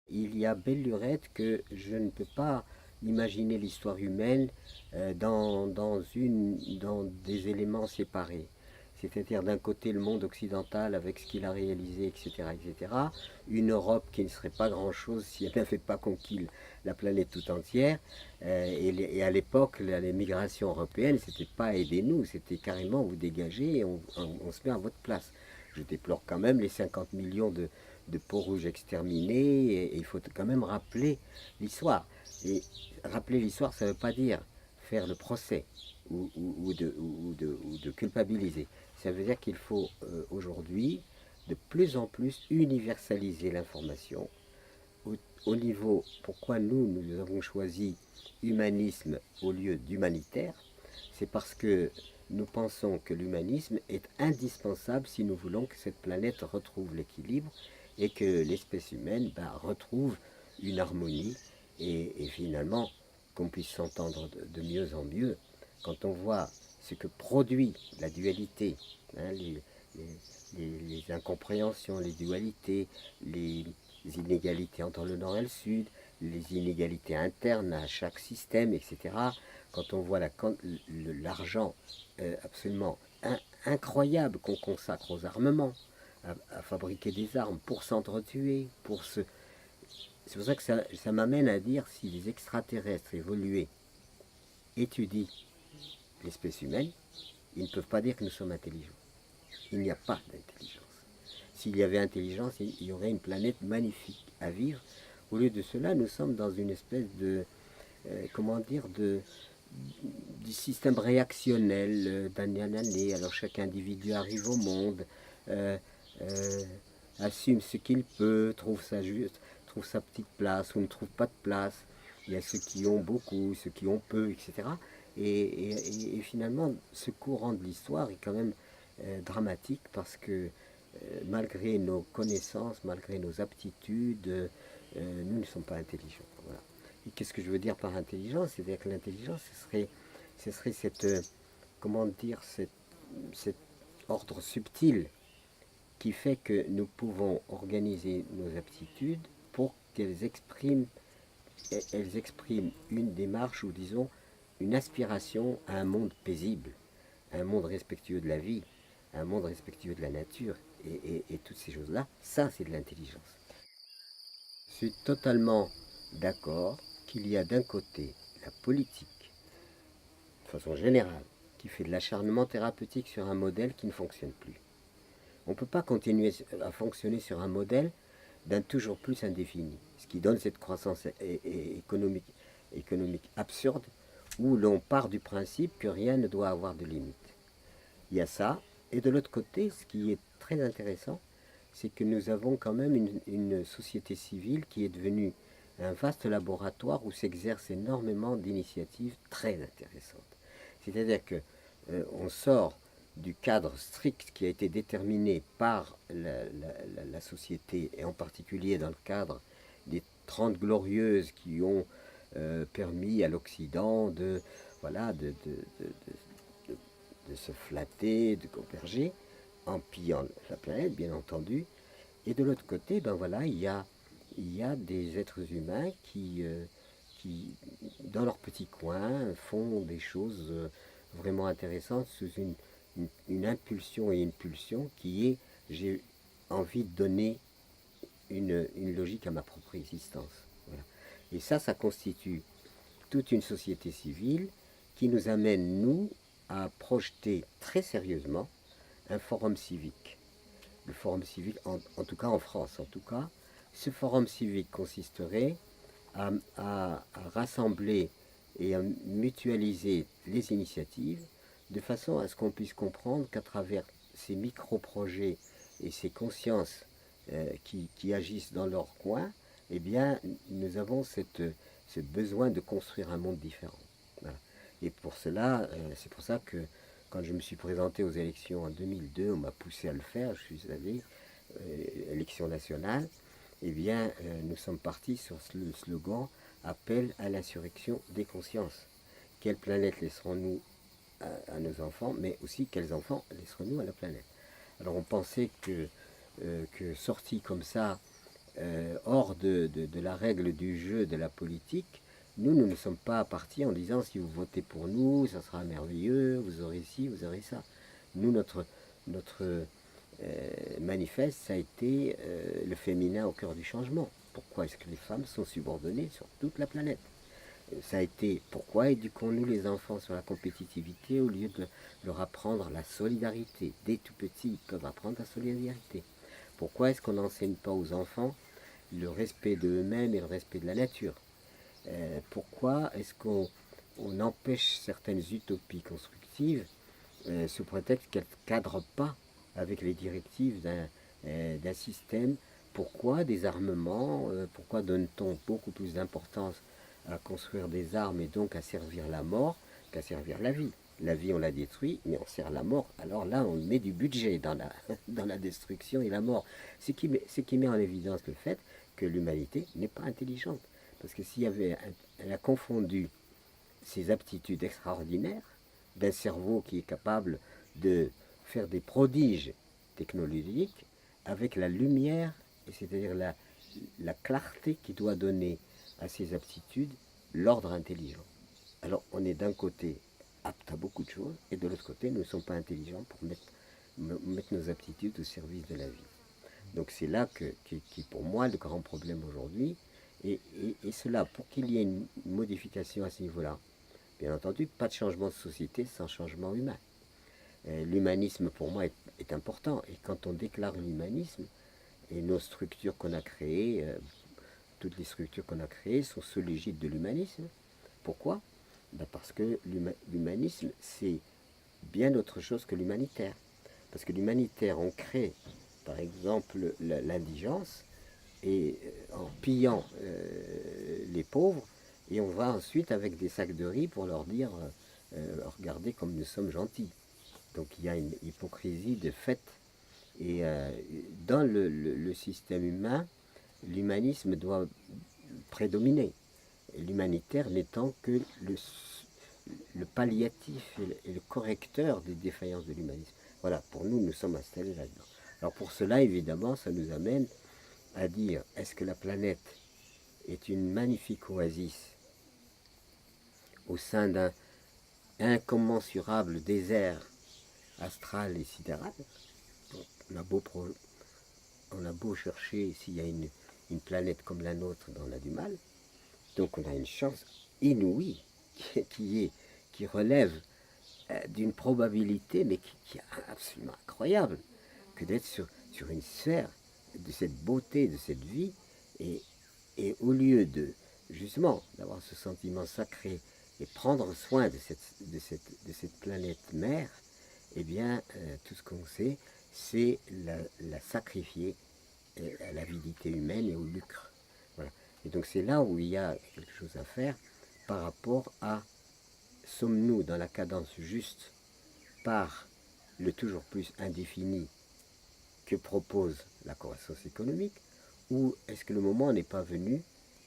Il y a belle lurette que je ne peux pas imaginer l'histoire humaine dans des éléments séparés. C'est-à-dire d'un côté le monde occidental avec ce qu'il a réalisé, etc., etc. Une Europe qui ne serait pas grand-chose si elle n'avait pas conquis la planète tout entière. Et à l'époque, les migrations européennes, c'était pas aidez-nous, c'était carrément vous dégagez et on se met à votre place. Je déplore quand même les 50 millions de peaux rouges exterminés, et il faut quand même rappeler l'histoire. Et rappeler l'histoire, ça ne veut pas dire faire le procès ou de culpabiliser. Ça veut dire qu'il faut aujourd'hui de plus en plus universaliser l'information au, au niveau, pourquoi nous avons choisi humanisme au lieu d'humanitaire, c'est parce que nous pensons que l'humanisme est indispensable si nous voulons que cette planète retrouve l'équilibre et que l'espèce humaine retrouve une harmonie et finalement qu'on puisse s'entendre de mieux en mieux. Quand on voit ce que produit la dualité, hein, les incompréhensions, les dualités, les inégalités entre le nord et le sud, les inégalités internes à chaque système, etc. Quand on voit l'argent absolument incroyable qu'on consacre aux armements, à fabriquer des armes pour s'entretuer, pour se... C'est pour ça que ça m'amène à dire si les extraterrestres évolués étudient l'espèce humaine, ils ne peuvent pas dire que nous sommes intelligents. Il n'y a pas d'intelligence. S'il y avait intelligence, il y aurait une planète magnifique à vivre. Au lieu de cela, nous sommes dans une espèce de, comment dire, du système réactionnel d'année en année. Alors chaque individu arrive au monde, euh, euh, assume ce qu'il peut, trouve sa petite place ou ne trouve pas de place. Il y a ceux qui ont beaucoup, ceux qui ont peu, etc. Et finalement, ce courant de l'histoire est quand même dramatique parce que malgré nos connaissances, malgré nos aptitudes, nous ne sommes pas intelligents. Voilà. Et qu'est-ce que je veux dire par intelligence? C'est-à-dire que l'intelligence, ce serait cette, comment dire, cet ordre subtil qui fait que nous pouvons organiser nos aptitudes pour elles expriment une démarche ou disons une aspiration à un monde paisible, à un monde respectueux de la vie, à un monde respectueux de la nature et toutes ces choses-là, ça c'est de l'intelligence. Je suis totalement d'accord qu'il y a d'un côté la politique, de façon générale, qui fait de l'acharnement thérapeutique sur un modèle qui ne fonctionne plus. On ne peut pas continuer à fonctionner sur un modèle d'un toujours plus indéfini, ce qui donne cette croissance économique absurde où l'on part du principe que rien ne doit avoir de limite. Il y a ça, et de l'autre côté, ce qui est très intéressant, c'est que nous avons quand même une société civile qui est devenue un vaste laboratoire où s'exercent énormément d'initiatives très intéressantes. C'est-à-dire que on sort du cadre strict qui a été déterminé par la société, et en particulier dans le cadre des 30 glorieuses qui ont permis à l'Occident de, voilà, de se flatter, de converger, en pillant la planète, bien entendu. Et de l'autre côté, ben voilà, il y a des êtres humains qui, dans leur petit coin, font des choses vraiment intéressantes sous une impulsion et une pulsion qui est j'ai envie de donner une logique à ma propre existence. Voilà. Et ça constitue toute une société civile qui nous amène, nous, à projeter très sérieusement un forum civique. Le forum civique, en tout cas en France, en tout cas, ce forum civique consisterait à rassembler et à mutualiser les initiatives de façon à ce qu'on puisse comprendre qu'à travers ces micro-projets et ces consciences qui agissent dans leur coin, eh bien, nous avons ce besoin de construire un monde différent. Voilà. Et pour cela, c'est pour ça que quand je me suis présenté aux élections en 2002, on m'a poussé à le faire, je suis allé, élection nationale, eh bien, nous sommes partis sur le slogan Appel à l'insurrection des consciences. Quelle planète laisserons-nous à nos enfants, mais aussi quels enfants laisserons-nous à la planète? Alors on pensait que sorti comme ça, hors de la règle du jeu de la politique, nous ne sommes pas partis en disant si vous votez pour nous, ça sera merveilleux, vous aurez ci, vous aurez ça. Nous, notre manifeste, ça a été le féminin au cœur du changement. Pourquoi est-ce que les femmes sont subordonnées sur toute la planète? Ça a été pourquoi éduquons-nous les enfants sur la compétitivité au lieu de leur apprendre la solidarité. Dès tout petits, ils peuvent apprendre la solidarité. Pourquoi est-ce qu'on n'enseigne pas aux enfants le respect d'eux-mêmes et le respect de la nature? Pourquoi est-ce qu'on empêche certaines utopies constructives sous prétexte qu'elles ne cadrent pas avec les directives d'un système? Pourquoi des armements? Pourquoi donne-t-on beaucoup plus d'importance à construire des armes et donc à servir la mort qu'à servir la vie? La vie, on la détruit, mais on sert la mort. Alors là, on met du budget dans la destruction et la mort. Ce qui met en évidence le fait que l'humanité n'est pas intelligente. Parce que elle a confondu ses aptitudes extraordinaires d'un cerveau qui est capable de faire des prodiges technologiques avec la lumière, c'est-à-dire la clarté qui doit donner à ces aptitudes l'ordre intelligent. Alors on est d'un côté apte à beaucoup de choses et de l'autre côté nous ne sommes pas intelligents pour mettre nos aptitudes au service de la vie. Donc c'est là qui pour moi le grand problème aujourd'hui. Et cela, pour qu'il y ait une modification à ce niveau-là, bien entendu, pas de changement de société sans changement humain. L'humanisme pour moi est important. Et quand on déclare l'humanisme, et nos structures qu'on a créées, toutes les structures qu'on a créées sont sous l'égide de l'humanisme. Pourquoi? Parce que l'humanisme, c'est bien autre chose que l'humanitaire. Parce que l'humanitaire, on crée, par exemple, l'indigence, et en pillant les pauvres, et on va ensuite avec des sacs de riz pour leur dire regardez comme nous sommes gentils. Donc il y a une hypocrisie de fait. Et dans le système humain, l'humanisme doit prédominer. L'humanitaire n'étant que le palliatif et le correcteur des défaillances de l'humanisme. Voilà, pour nous, nous sommes installés là-dedans. Alors pour cela, évidemment, ça nous amène à dire, est-ce que la planète est une magnifique oasis au sein d'un incommensurable désert astral et sidéral? On a beau chercher s'il y a une planète comme la nôtre, on a du mal. Donc on a une chance inouïe qui relève d'une probabilité, mais qui est absolument incroyable, que d'être sur une sphère de cette beauté, de cette vie, et au lieu de, justement, d'avoir ce sentiment sacré et prendre soin de cette planète mère, eh bien, tout ce qu'on sait, c'est la sacrifier à l'avidité humaine et au lucre. Voilà. Et donc c'est là où il y a quelque chose à faire par rapport à, sommes-nous dans la cadence juste par le toujours plus indéfini que propose la croissance économique, ou est-ce que le moment n'est pas venu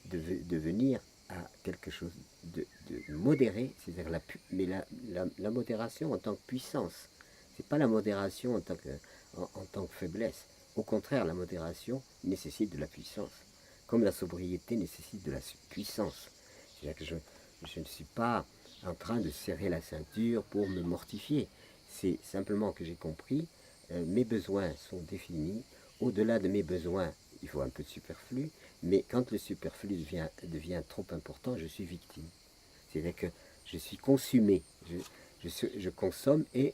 de venir à quelque chose de modéré, c'est-à-dire la modération en tant que puissance. C'est pas la modération en tant que faiblesse. Au contraire, la modération nécessite de la puissance, comme la sobriété nécessite de la puissance. C'est-à-dire que je ne suis pas en train de serrer la ceinture pour me mortifier. C'est simplement que j'ai compris, mes besoins sont définis. Au-delà de mes besoins, il faut un peu de superflu, mais quand le superflu devient trop important, je suis victime. C'est-à-dire que je suis consumé, je consomme, et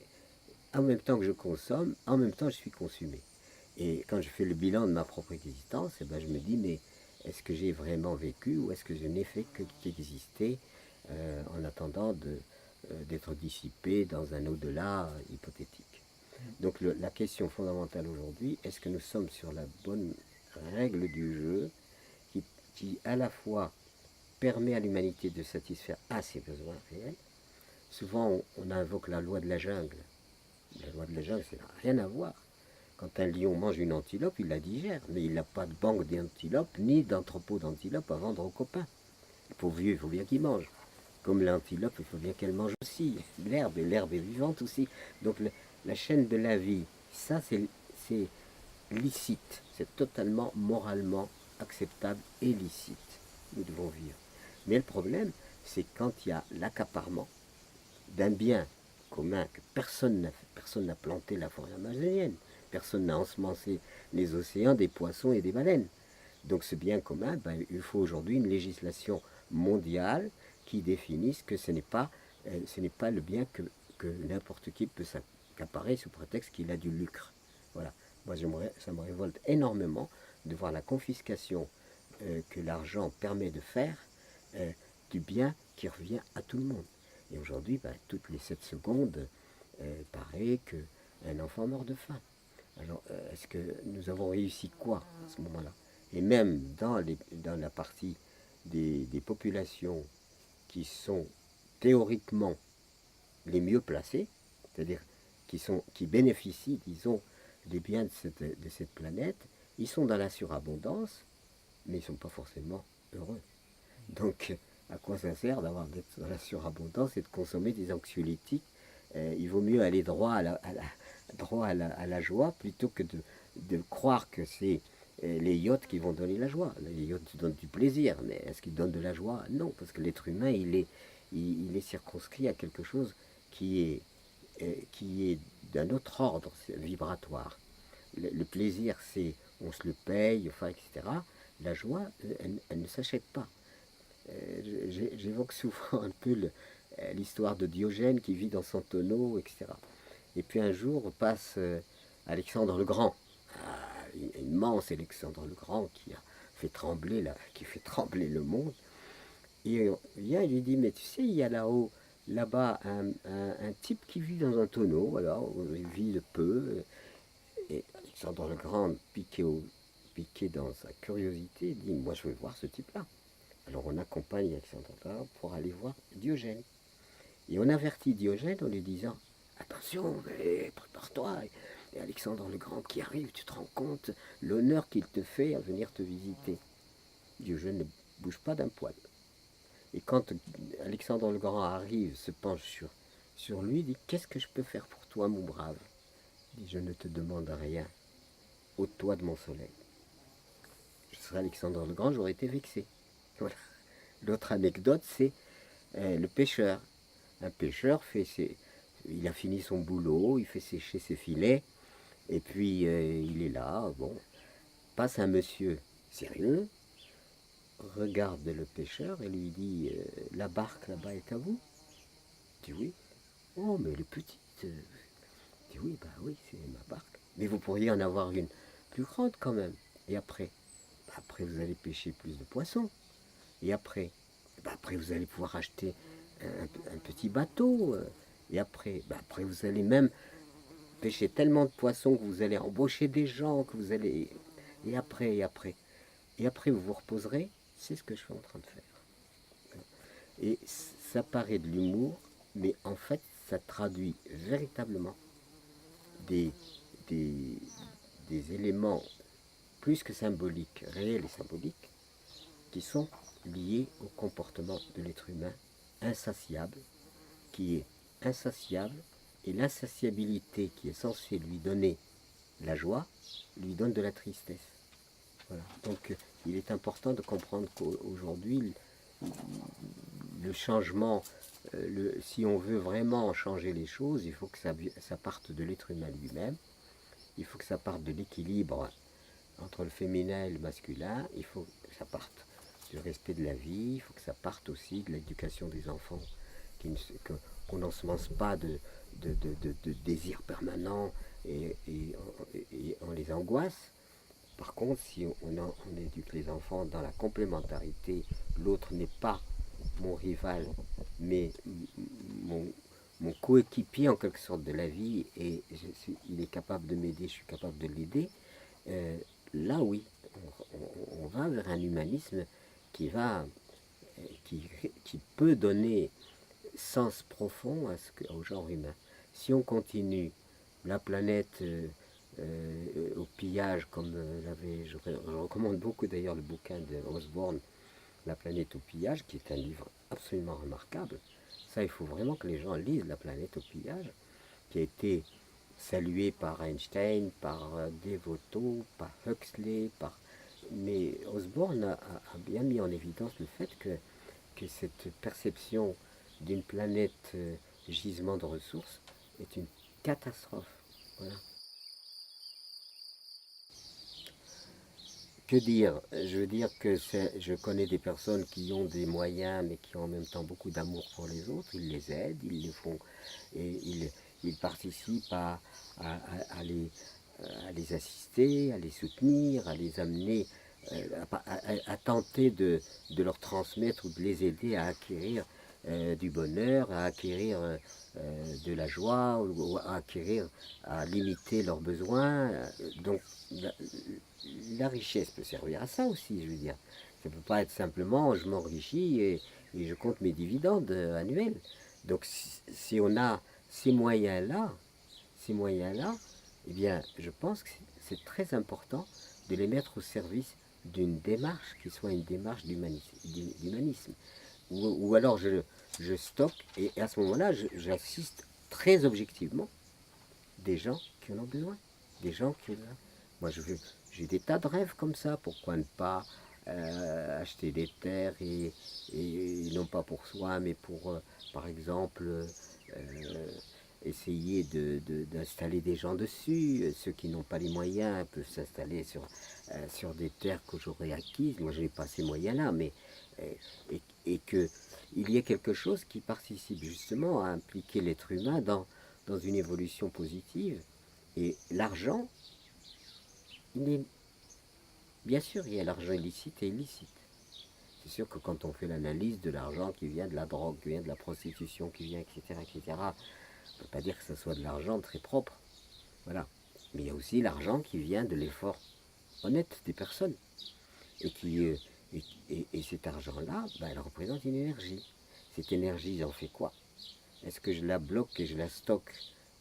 en même temps que je consomme, en même temps je suis consumé. Et quand je fais le bilan de ma propre existence, eh ben je me dis, mais est-ce que j'ai vraiment vécu, ou est-ce que je n'ai fait que qu'exister en attendant d'être dissipé dans un au-delà hypothétique? Donc la question fondamentale aujourd'hui, est-ce que nous sommes sur la bonne règle du jeu qui à la fois permet à l'humanité de satisfaire à ses besoins réels? Souvent on invoque la loi de la jungle. La loi de la jungle, ça n'a rien à voir. Quand un lion mange une antilope, il la digère, mais il n'a pas de banque d'antilopes ni d'entrepôt d'antilopes à vendre aux copains. Pour vieux, il faut bien qu'il mange. Comme l'antilope, il faut bien qu'elle mange aussi l'herbe, et l'herbe est vivante aussi. Donc la chaîne de la vie, ça c'est licite, c'est totalement moralement acceptable et licite. Nous devons vivre. Mais le problème, c'est quand il y a l'accaparement d'un bien commun que personne n'a planté la forêt amazonienne, personne n'a ensemencé les océans des poissons et des baleines. Donc ce bien commun, ben, il faut aujourd'hui une législation mondiale qui définisse que ce n'est pas le bien que n'importe qui peut s'accaparer sous prétexte qu'il a du lucre. Voilà. Moi, ça me révolte énormément de voir la confiscation que l'argent permet de faire euh, du bien qui revient à tout le monde. Et aujourd'hui, ben, toutes les 7 secondes, paraît qu'un enfant meurt de faim. Alors, est-ce que nous avons réussi quoi à ce moment-là? Et même dans la partie des populations qui sont théoriquement les mieux placées, c'est-à-dire qui bénéficient, disons, des biens de cette planète, ils sont dans la surabondance, mais ils ne sont pas forcément heureux. Donc, à quoi ça sert d'être dans la surabondance et de consommer des anxiolytiques? Il vaut mieux aller droit à la joie plutôt que de croire que c'est les yachts qui vont donner la joie. Les yachts donnent du plaisir, mais est-ce qu'ils donnent de la joie? Non, parce que l'être humain, il est circonscrit à quelque chose qui est d'un autre ordre vibratoire. Le plaisir, c'est on se le paye, enfin, etc. La joie, elle ne s'achète pas. J'évoque souvent un peu l'histoire de Diogène qui vit dans son tonneau, etc. Et puis un jour passe Alexandre le Grand, immense Alexandre le Grand qui fait trembler le monde. Et il vient et lui dit, mais tu sais, il y a là-bas, un type qui vit dans un tonneau, alors il vit de peu. Et Alexandre le Grand, piqué dans sa curiosité, dit, moi je veux voir ce type-là. Alors on accompagne Alexandre le Grand pour aller voir Diogène. Et on avertit Diogène en lui disant, attention, prépare-toi. Et Alexandre le Grand qui arrive, tu te rends compte l'honneur qu'il te fait à venir te visiter. Diogène ne bouge pas d'un poil. Et quand Alexandre le Grand arrive, se penche sur lui, dit, qu'est-ce que je peux faire pour toi, mon brave? Il dit, je ne te demande rien, ôte-toi de mon soleil. Je serais Alexandre le Grand, j'aurais été vexé. Voilà. L'autre anecdote, c'est le pêcheur. Un pêcheur il a fini son boulot, il fait sécher ses filets, et puis il est là, bon, passe un monsieur sérieux, regarde le pêcheur et lui dit, la barque là-bas est à vous? Il dit oui. Oh, mais elle est petite. Il dit oui, bah oui, c'est ma barque. Mais vous pourriez en avoir une plus grande quand même. Et après? Bah, après vous allez pêcher plus de poissons. Et après? Bah, après vous allez pouvoir acheter un petit bateau. Et après? Bah, après vous allez même pêcher tellement de poissons que vous allez embaucher des gens, que vous allez... Et après, et après? Et après vous vous reposerez. C'est ce que je suis en train de faire. Et ça paraît de l'humour, mais en fait, ça traduit véritablement des, des, des éléments plus que symboliques, réels et symboliques, qui sont liés au comportement de l'être humain insatiable, qui est insatiable, et l'insatiabilité qui est censée lui donner la joie, lui donne de la tristesse. Voilà. Donc il est important de comprendre qu'aujourd'hui, le changement, si on veut vraiment changer les choses, il faut que ça parte de l'être humain lui-même, il faut que ça parte de l'équilibre entre le féminin et le masculin, il faut que ça parte du respect de la vie, il faut que ça parte aussi de l'éducation des enfants, qu'on n'ensemence pas de désirs permanents et on les angoisse. Par contre, si on éduque les enfants dans la complémentarité, l'autre n'est pas mon rival, mais mon coéquipier en quelque sorte de la vie, et il est capable de m'aider, je suis capable de l'aider, là oui, on va vers un humanisme qui va, qui peut donner sens profond au genre humain. Si on continue la planète au pillage, comme je recommande beaucoup d'ailleurs le bouquin de Osborne, La planète au pillage, qui est un livre absolument remarquable. Ça, il faut vraiment que les gens lisent La planète au pillage, qui a été salué par Einstein, par Devoto, par Huxley, par mais Osborne a bien mis en évidence le fait que cette perception d'une planète gisement de ressources est une catastrophe. Voilà. Que dire? Je veux dire que je connais des personnes qui ont des moyens, mais qui ont en même temps beaucoup d'amour pour les autres. Ils les aident, ils les font, et ils participent à, à les assister, à les soutenir, à les amener, à tenter de leur transmettre ou de les aider à acquérir du bonheur, à acquérir de la joie, ou à acquérir, à limiter leurs besoins. Donc, la richesse peut servir à ça aussi, je veux dire. Ça ne peut pas être simplement je m'enrichis et je compte mes dividendes annuels. Donc si on a ces moyens-là, eh bien, je pense que c'est très important de les mettre au service d'une démarche qui soit une démarche d'humanisme. Ou alors je stocke et à ce moment-là, j'assiste très objectivement des gens qui en ont besoin. Des gens qui... Moi, j'ai des tas de rêves comme ça. Pourquoi ne pas acheter des terres et non pas pour soi, mais pour, par exemple, essayer d'installer des gens dessus. Ceux qui n'ont pas les moyens peuvent s'installer sur des terres que j'aurais acquises. Moi, je n'ai pas ces moyens-là, mais et qu'il y ait quelque chose qui participe justement à impliquer l'être humain dans une évolution positive. Et l'argent, bien sûr, il y a l'argent illicite et illicite. C'est sûr que quand on fait l'analyse de l'argent qui vient de la drogue, qui vient de la prostitution, qui vient, etc., etc., on ne peut pas dire que ce soit de l'argent très propre. Voilà. Mais il y a aussi l'argent qui vient de l'effort honnête des personnes. Et, et cet argent-là, ben, elle représente une énergie. Cette énergie, j'en fais quoi? Est-ce que je la bloque et je la stocke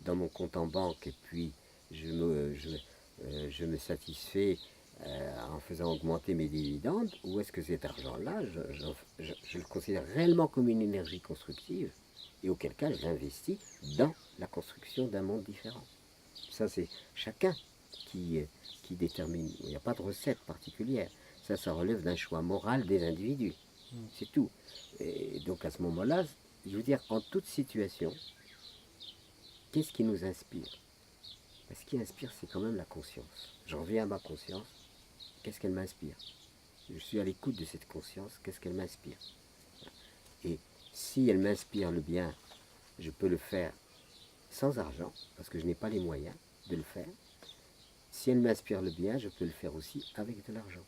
dans mon compte en banque et puis je me satisfais en faisant augmenter mes dividendes, ou est-ce que cet argent-là, je le considère réellement comme une énergie constructive et auquel cas je l'investis dans la construction d'un monde différent? Ça, c'est chacun qui détermine. Il n'y a pas de recette particulière. Ça relève d'un choix moral des individus. C'est tout. Et donc à ce moment-là, je veux dire, en toute situation, qu'est-ce qui nous inspire? Ce qui inspire, c'est quand même la conscience. J'en reviens à ma conscience. Qu'est-ce qu'elle m'inspire? Je suis à l'écoute de cette conscience. Qu'est-ce qu'elle m'inspire? Et si elle m'inspire le bien, je peux le faire sans argent, parce que je n'ai pas les moyens de le faire. Si elle m'inspire le bien, je peux le faire aussi avec de l'argent.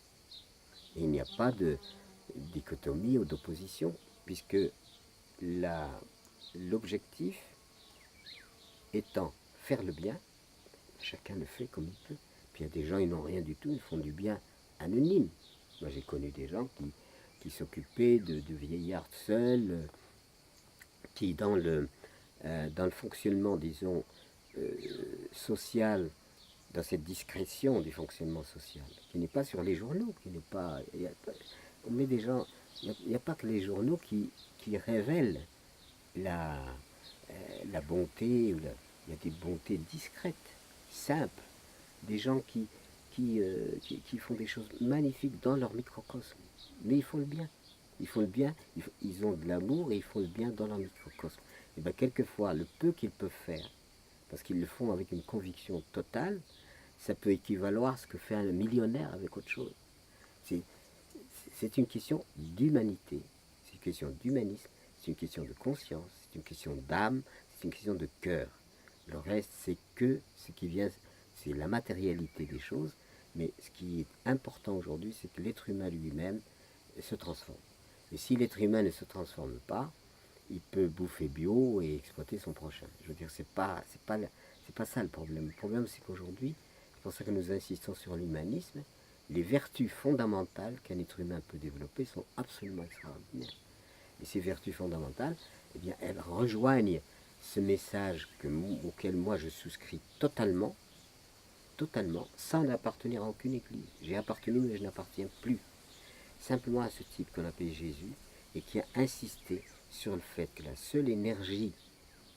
Et il n'y a pas de dichotomie ou d'opposition, puisque l'objectif étant faire le bien, chacun le fait comme il peut. Puis il y a des gens, ils n'ont rien du tout, ils font du bien anonyme. Moi j'ai connu des gens qui s'occupaient de vieillards seuls, qui dans le fonctionnement, disons, social, dans cette discrétion du fonctionnement social, qui n'est pas sur les journaux, qui n'est pas... on met des gens... Il n'y a pas que les journaux qui révèlent la, la bonté, il y a des bontés discrètes, simples, des gens qui font des choses magnifiques dans leur microcosme. Mais ils font le bien. Ils font le bien, ils ont de l'amour et ils font le bien dans leur microcosme. Et bien quelquefois, le peu qu'ils peuvent faire, parce qu'ils le font avec une conviction totale, ça peut équivaloir à ce que fait un millionnaire avec autre chose. C'est une question d'humanité, c'est une question d'humanisme, c'est une question de conscience, c'est une question d'âme, c'est une question de cœur. Le reste, c'est que ce qui vient, c'est la matérialité des choses, mais ce qui est important aujourd'hui, c'est que l'être humain lui-même se transforme. Et si l'être humain ne se transforme pas, il peut bouffer bio et exploiter son prochain. Je veux dire, c'est pas ça le problème. Le problème, c'est qu'aujourd'hui, c'est pour ça que nous insistons sur l'humanisme, les vertus fondamentales qu'un être humain peut développer sont absolument extraordinaires. Et ces vertus fondamentales, eh bien, elles rejoignent ce message auquel moi je souscris totalement, sans appartenir à aucune église. J'ai appartenu, mais je n'appartiens plus. Simplement à ce type qu'on appelle Jésus, et qui a insisté sur le fait que la seule énergie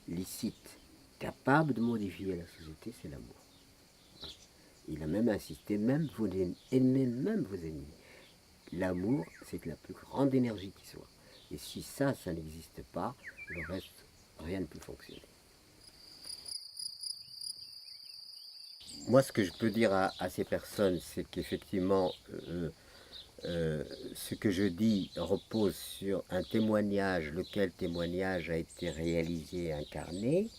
licite capable de modifier la société, c'est l'amour. Il a même insisté, même vos ennemis, même vos ennemis. L'amour, c'est la plus grande énergie qui soit. Et si ça n'existe pas, le reste, rien ne peut fonctionner. Moi, ce que je peux dire à ces personnes, c'est qu'effectivement, ce que je dis repose sur un témoignage, lequel témoignage a été réalisé et incarné.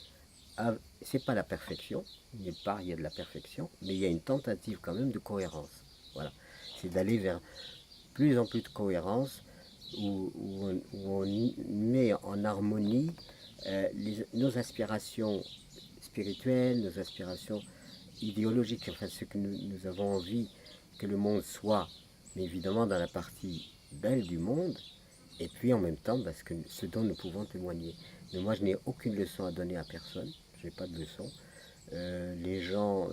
C'est pas la perfection, nulle part il y a de la perfection, mais il y a une tentative quand même de cohérence. Voilà. C'est d'aller vers plus en plus de cohérence, où on met en harmonie nos aspirations spirituelles, nos aspirations idéologiques, enfin ce que nous avons envie que le monde soit, mais évidemment dans la partie belle du monde, et puis en même temps parce que ce dont nous pouvons témoigner. Mais moi je n'ai aucune leçon à donner à personne, je n'ai pas de leçon. Les gens,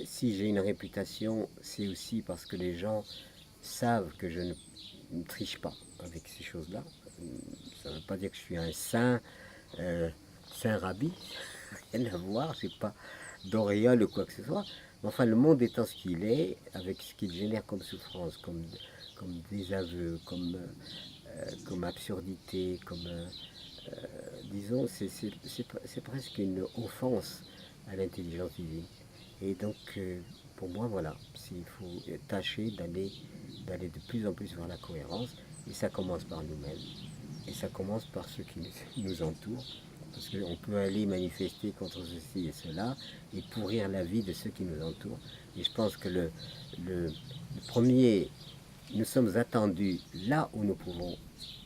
si j'ai une réputation, c'est aussi parce que les gens savent que je ne triche pas avec ces choses-là. Ça ne veut pas dire que je suis un saint, saint rabbi, rien à voir, je n'ai pas d'auréole ou quoi que ce soit. Mais enfin, le monde étant ce qu'il est, avec ce qu'il génère comme souffrance, comme désaveu, comme absurdité, disons, c'est presque une offense à l'intelligence divine. Et donc, pour moi, voilà, il faut tâcher d'aller de plus en plus vers la cohérence. Et ça commence par nous-mêmes. Et ça commence par ceux qui nous entourent. Parce qu'on peut aller manifester contre ceci et cela et pourrir la vie de ceux qui nous entourent. Et je pense que le premier, nous sommes attendus là où nous pouvons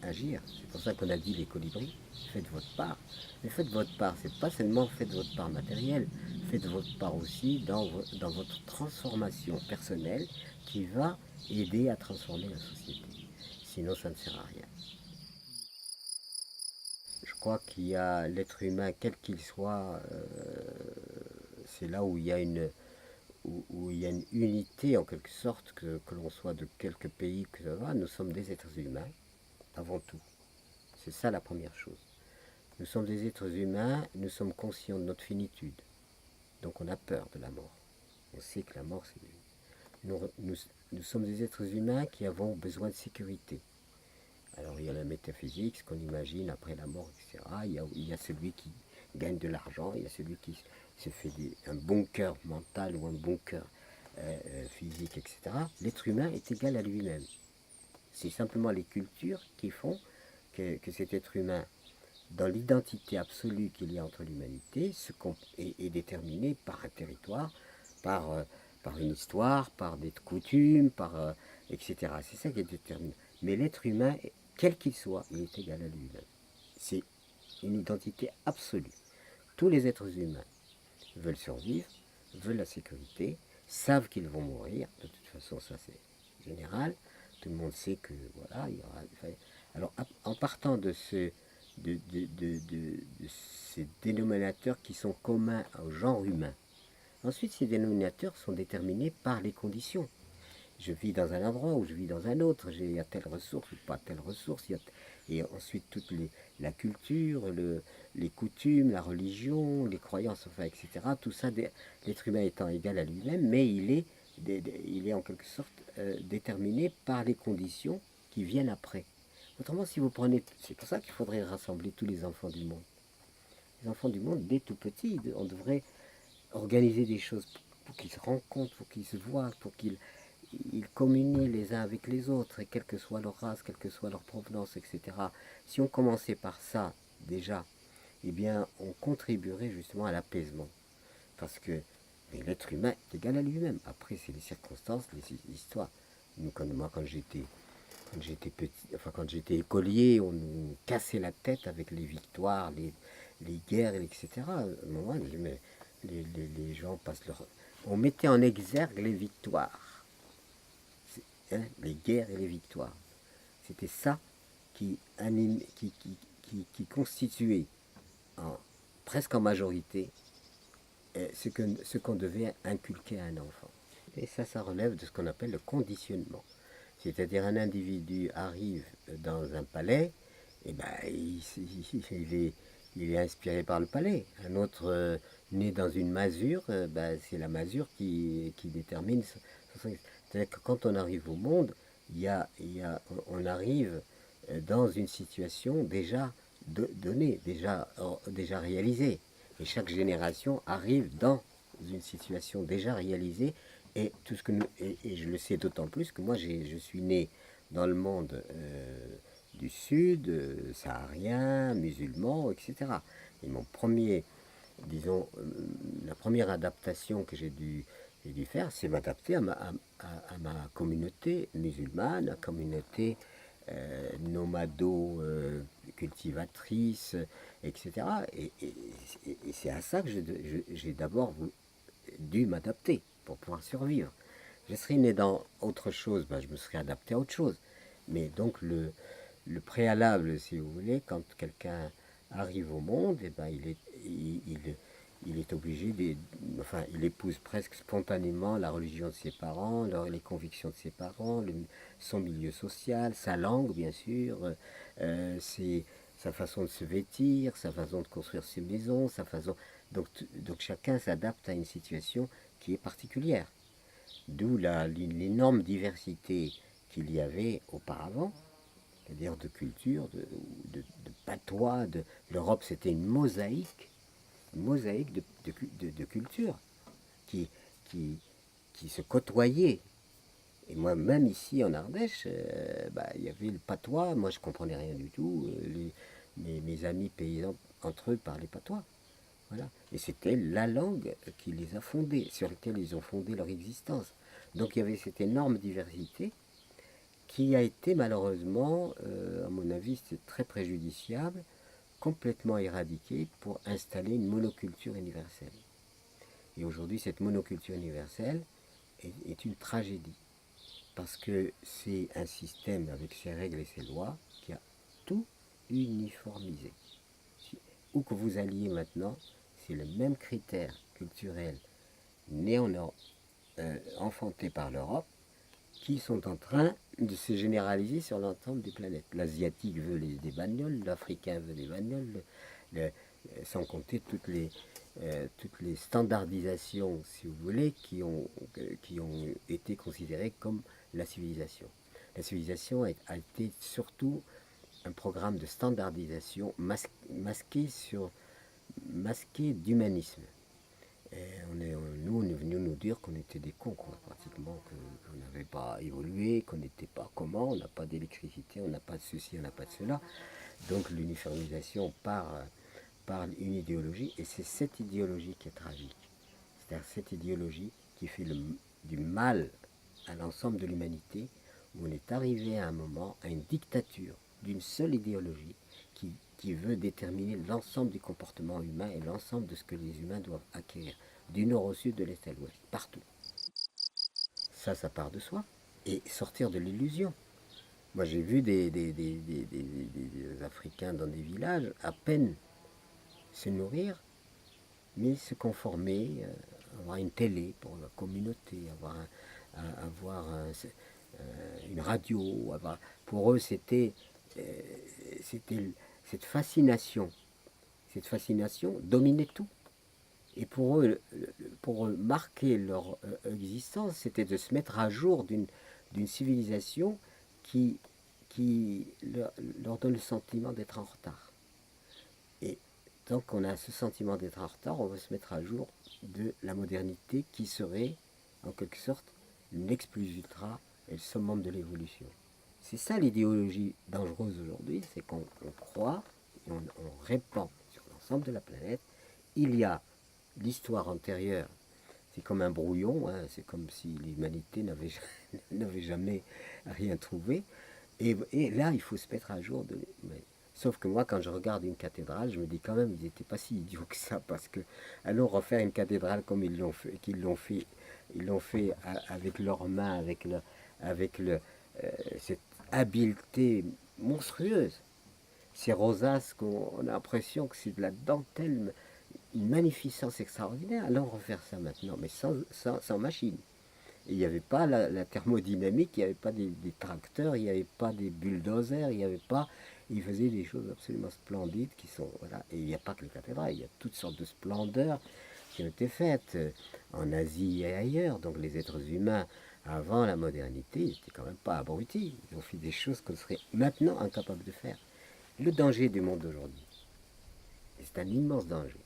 agir. C'est pour ça qu'on a dit les colibris, faites votre part. Mais faites votre part, c'est pas seulement faites votre part matérielle, faites votre part aussi dans votre transformation personnelle qui va aider à transformer la société. Sinon, ça ne sert à rien. Je crois qu'il y a l'être humain, quel qu'il soit, c'est là où il y a où il y a une unité en quelque sorte, que l'on soit de quelque pays que ça va, nous sommes des êtres humains avant tout. C'est ça la première chose. Nous sommes des êtres humains, nous sommes conscients de notre finitude. Donc on a peur de la mort. On sait que la mort, c'est... Nous sommes des êtres humains qui avons besoin de sécurité. Alors il y a la métaphysique, ce qu'on imagine après la mort, etc. Il y a celui qui gagne de l'argent, il y a celui qui se fait un bon cœur mental ou un bon cœur physique, etc. L'être humain est égal à lui-même. C'est simplement les cultures qui font que cet être humain, dans l'identité absolue qu'il y a entre l'humanité, est déterminé par un territoire, par une histoire, par des coutumes, etc. C'est ça qui est déterminé. Mais l'être humain, quel qu'il soit, il est égal à lui-même. C'est une identité absolue. Tous les êtres humains veulent survivre, veulent la sécurité, savent qu'ils vont mourir. De toute façon, ça c'est général. Tout le monde sait que voilà, il y aura. Alors, en partant de ces dénominateurs qui sont communs au genre humain, ensuite ces dénominateurs sont déterminés par les conditions. Je vis dans un endroit ou je vis dans un autre, il y a telle ressource ou pas telle ressource, et ensuite la culture, les coutumes, la religion, les croyances, enfin, etc. Tout ça, l'être humain étant égal à lui-même, mais il est en quelque sorte déterminé par les conditions qui viennent après. Autrement, si vous prenez, c'est pour ça qu'il faudrait rassembler tous les enfants du monde. Les enfants du monde, dès tout petits, on devrait organiser des choses pour qu'ils se rencontrent, pour qu'ils se voient, pour qu'ils communient les uns avec les autres, et quelle que soit leur race, quelle que soit leur provenance, etc. Si on commençait par ça, déjà, eh bien, on contribuerait justement à l'apaisement. Parce que l'être humain est égal à lui-même. Après, c'est les circonstances, les histoires. Moi, quand j'étais petit, enfin quand j'étais écolier, on nous cassait la tête avec les victoires, les guerres, etc. À un moment, les gens passent leur... On mettait en exergue les victoires, les guerres et les victoires. C'était ça qui constituait presque en majorité ce qu'on devait inculquer à un enfant. Et ça relève de ce qu'on appelle le conditionnement. C'est-à-dire un individu arrive dans un palais, et ben, il est inspiré par le palais. Un autre né dans une masure, c'est la masure qui détermine son sexe. C'est-à-dire que quand on arrive au monde, on arrive dans une situation déjà donnée, déjà réalisée. Et chaque génération arrive dans une situation déjà réalisée. Et, tout ce que et je le sais d'autant plus que moi, je suis né dans le monde du Sud, saharien, musulman, etc. Et mon premier, disons, la première adaptation que j'ai dû faire, c'est m'adapter à ma communauté musulmane, à communauté nomado-cultivatrice, etc. Et c'est à ça que j'ai d'abord dû m'adapter pour pouvoir survivre. Je serais né dans autre chose, je me serais adapté à autre chose. Mais donc le préalable, si vous voulez, quand quelqu'un arrive au monde, il est obligé enfin, il épouse presque spontanément la religion de ses parents, les convictions de ses parents, son milieu social, sa langue, bien sûr, sa façon de se vêtir, sa façon de construire ses maisons, sa façon. Donc chacun s'adapte à une situation qui est particulière. D'où l'énorme diversité qu'il y avait auparavant, c'est-à-dire de culture, de patois. L'Europe, c'était une mosaïque de cultures qui, qui, qui se côtoyaient. Et moi, même ici en Ardèche, il y avait le patois, moi je comprenais rien du tout. Mes amis paysans entre eux parlaient patois. Voilà. Et c'était la langue qui les a fondés, sur laquelle ils ont fondé leur existence. Donc il y avait cette énorme diversité qui a été malheureusement, à mon avis, c'est très préjudiciable, complètement éradiquée pour installer une monoculture universelle. Et aujourd'hui, cette monoculture universelle est une tragédie, parce que c'est un système avec ses règles et ses lois qui a tout uniformisé. Où que vous alliez maintenant, c'est le même critère culturel enfanté par l'Europe qui sont en train de se généraliser sur l'ensemble des planètes. L'Asiatique veut des bagnoles, l'Africain veut des bagnoles, sans compter toutes les standardisations, si vous voulez, qui ont été considérées comme la civilisation. La civilisation a été surtout un programme de standardisation masqué d'humanisme. Nous, on est venu nous dire qu'on était des cons, quoi, pratiquement, qu'on n'avait pas évolué, qu'on n'était pas comment, on n'a pas d'électricité, on n'a pas de ceci, on n'a pas de cela. Donc l'uniformisation par une idéologie, et c'est cette idéologie qui est tragique. C'est-à-dire cette idéologie qui fait du mal à l'ensemble de l'humanité, où on est arrivé à un moment à une dictature d'une seule idéologie qui veut déterminer l'ensemble du comportement humain et l'ensemble de ce que les humains doivent acquérir, du nord au sud, de l'est à l'ouest, partout. Ça part de soi. Et sortir de l'illusion. Moi, j'ai vu des Africains dans des villages à peine se nourrir, mais se conformer, avoir une télé pour la communauté, une radio. Pour eux, c'était cette fascination. Cette fascination dominait tout. Et pour eux, marquer leur existence, c'était de se mettre à jour d'une civilisation qui leur donne le sentiment d'être en retard. Et tant qu'on a ce sentiment d'être en retard, on va se mettre à jour de la modernité qui serait, en quelque sorte, l'ex plus ultra et le summum de l'évolution. C'est ça l'idéologie dangereuse aujourd'hui, c'est qu'on croit, on répand sur l'ensemble de la planète, il y a l'histoire antérieure, c'est comme un brouillon, hein, c'est comme si l'humanité n'avait jamais rien trouvé. Et là, il faut se mettre à jour. Sauf que moi, quand je regarde une cathédrale, je me dis quand même, ils n'étaient pas si idiots que ça, parce que allons refaire une cathédrale comme ils l'ont fait avec leurs mains, cette habileté monstrueuse. Ces rosaces qu'on a l'impression que c'est de la dentelle, une magnificence extraordinaire. Allons refaire ça maintenant, mais sans machine. Et il n'y avait pas la thermodynamique, il n'y avait pas des tracteurs, il n'y avait pas des bulldozers, il n'y avait pas. Il faisait des choses absolument splendides qui sont, voilà, et il n'y a pas que les cathédrales, il y a toutes sortes de splendeurs qui ont été faites en Asie et ailleurs. Donc les êtres humains, avant la modernité, ils n'étaient quand même pas abrutis. Ils ont fait des choses qu'on serait maintenant incapable de faire. Le danger du monde d'aujourd'hui, et c'est un immense danger,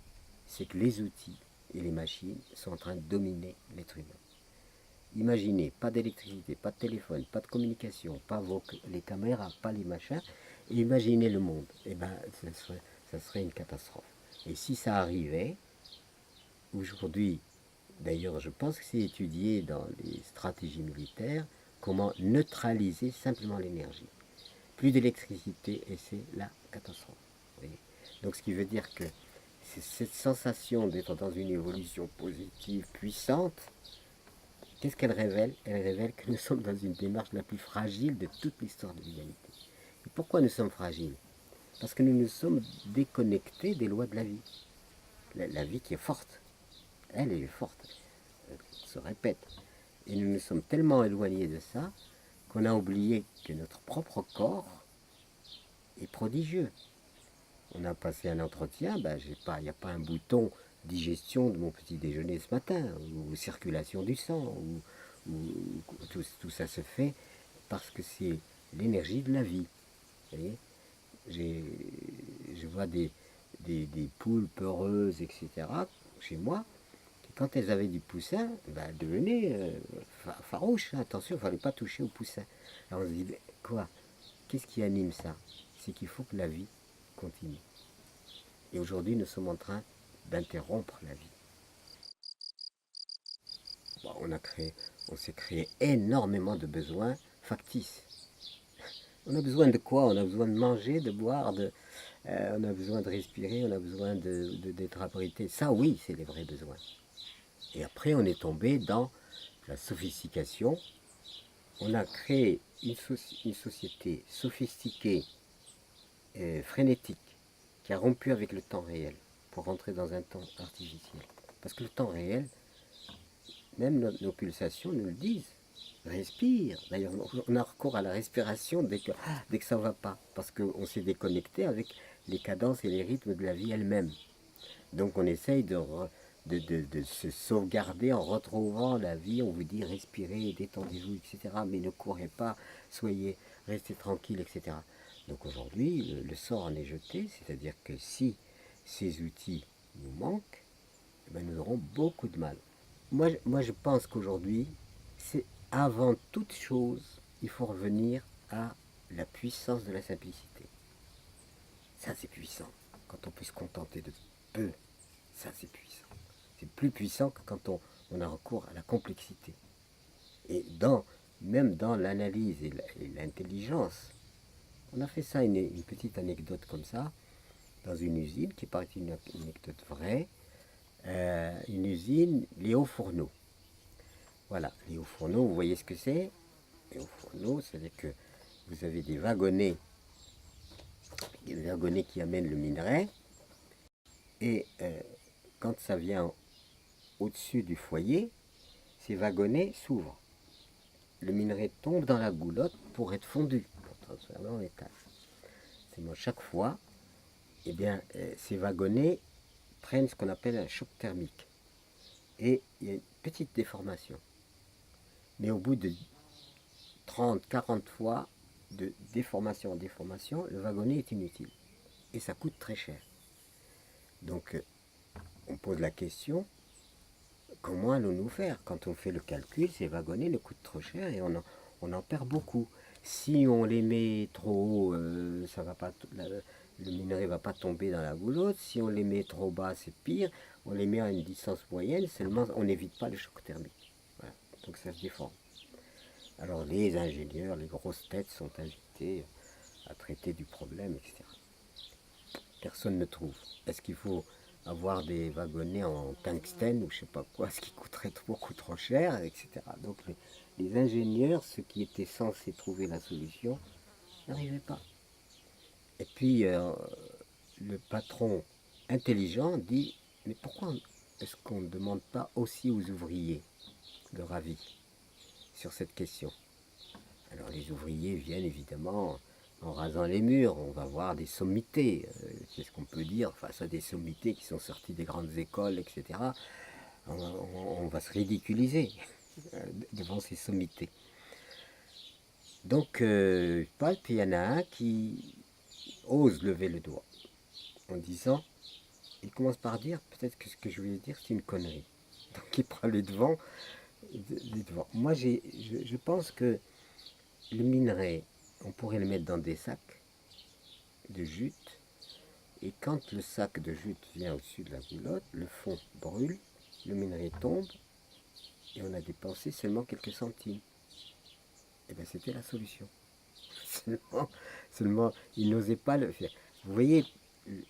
c'est que les outils et les machines sont en train de dominer l'être humain. Imaginez, pas d'électricité, pas de téléphone, pas de communication, pas les caméras, pas les machins, et imaginez le monde. Eh bien, ça serait une catastrophe. Et si ça arrivait, aujourd'hui, d'ailleurs, je pense que c'est étudié dans les stratégies militaires, comment neutraliser simplement l'énergie. Plus d'électricité et c'est la catastrophe. Vous voyez. Donc ce qui veut dire que c'est cette sensation d'être dans une évolution positive, puissante, qu'est-ce qu'elle révèle? Elle révèle que nous sommes dans une démarche la plus fragile de toute l'histoire de l'humanité. Et pourquoi nous sommes fragiles? Parce que nous nous sommes déconnectés des lois de la vie. La vie qui est forte, elle est forte, elle se répète. Et nous nous sommes tellement éloignés de ça qu'on a oublié que notre propre corps est prodigieux. On a passé un entretien, ben, il n'y a pas un bouton digestion de mon petit déjeuner ce matin, ou circulation du sang, tout ça se fait parce que c'est l'énergie de la vie. Vous voyez, je vois des poules peureuses, etc., chez moi, et quand elles avaient du poussin, ben, elles devenaient farouches. Attention, il ne fallait pas toucher au poussin. Alors on se dit, quoi? Qu'est-ce qui anime ça? C'est qu'il faut que la vie continue. Et aujourd'hui, nous sommes en train d'interrompre la vie. Bon, on s'est créé énormément de besoins factices. On a besoin de quoi? On a besoin de manger, de boire, on a besoin de respirer, on a besoin d'être abrité. Ça, oui, c'est les vrais besoins. Et après, on est tombé dans la sophistication. On a créé une société sophistiquée, frénétique, qui a rompu avec le temps réel pour rentrer dans un temps artificiel. Parce que le temps réel, même nos pulsations nous le disent. Respire. D'ailleurs, on a recours à la respiration dès que ça ne va pas, parce qu'on s'est déconnecté avec les cadences et les rythmes de la vie elle-même. Donc on essaye de se sauvegarder en retrouvant la vie. On vous dit respirez, détendez-vous, etc. Mais ne courez pas, restez tranquille, etc. Donc aujourd'hui, le sort en est jeté, c'est-à-dire que si ces outils nous manquent, eh bien, nous aurons beaucoup de mal. Moi je pense qu'aujourd'hui, c'est avant toute chose, il faut revenir à la puissance de la simplicité. Ça c'est puissant. Quand on peut se contenter de peu, ça c'est puissant. C'est plus puissant que quand on a recours à la complexité. Et même dans l'analyse et l'intelligence, on a fait ça, une petite anecdote comme ça, dans une usine, qui paraît une anecdote vraie, une usine, les hauts fourneaux. Voilà, les hauts fourneaux, vous voyez ce que c'est? Les hauts fourneaux, c'est-à-dire que vous avez des wagonnets qui amènent le minerai, et quand ça vient au-dessus du foyer, ces wagonnets s'ouvrent. Le minerai tombe dans la goulotte pour être fondu, pour transformer en métal. Seulement chaque fois, eh bien, ces wagonnets prennent ce qu'on appelle un choc thermique. Et il y a une petite déformation. Mais au bout de 30, 40 fois de déformation en déformation, le wagonnet est inutile. Et ça coûte très cher. Donc, on pose la question, comment allons-nous faire? Quand on fait le calcul, ces wagonnets nous coûtent trop cher et on en perd beaucoup. Si on les met trop haut, ça va pas, le minerai ne va pas tomber dans la goulotte. Si on les met trop bas, c'est pire. On les met à une distance moyenne, seulement on n'évite pas le choc thermique. Voilà. Donc ça se déforme. Alors les ingénieurs, les grosses têtes sont invités à traiter du problème, etc. Personne ne trouve. Est-ce qu'il faut avoir des wagonnets en tungstène ou je sais pas quoi, ce qui coûterait beaucoup trop cher, etc. Donc les ingénieurs, ceux qui étaient censés trouver la solution, n'arrivaient pas. Et puis le patron intelligent dit, mais pourquoi est-ce qu'on ne demande pas aussi aux ouvriers leur avis sur cette question? Alors les ouvriers viennent évidemment En rasant les murs, on va voir des sommités. Qu'est-ce qu'on peut dire face à des sommités qui sont sorties des grandes écoles, etc. On va se ridiculiser devant ces sommités. Donc, Paul, puis il y en a un qui ose lever le doigt en disant, il commence par dire, peut-être que ce que je vais dire, c'est une connerie. Donc il prend les devants. Moi, je pense que le minerai, on pourrait le mettre dans des sacs de jute, et quand le sac de jute vient au-dessus de la roulotte, le fond brûle, le minerai tombe, et on a dépensé seulement quelques centimes. Et bien c'était la solution. Seulement, il n'osait pas le faire. Vous voyez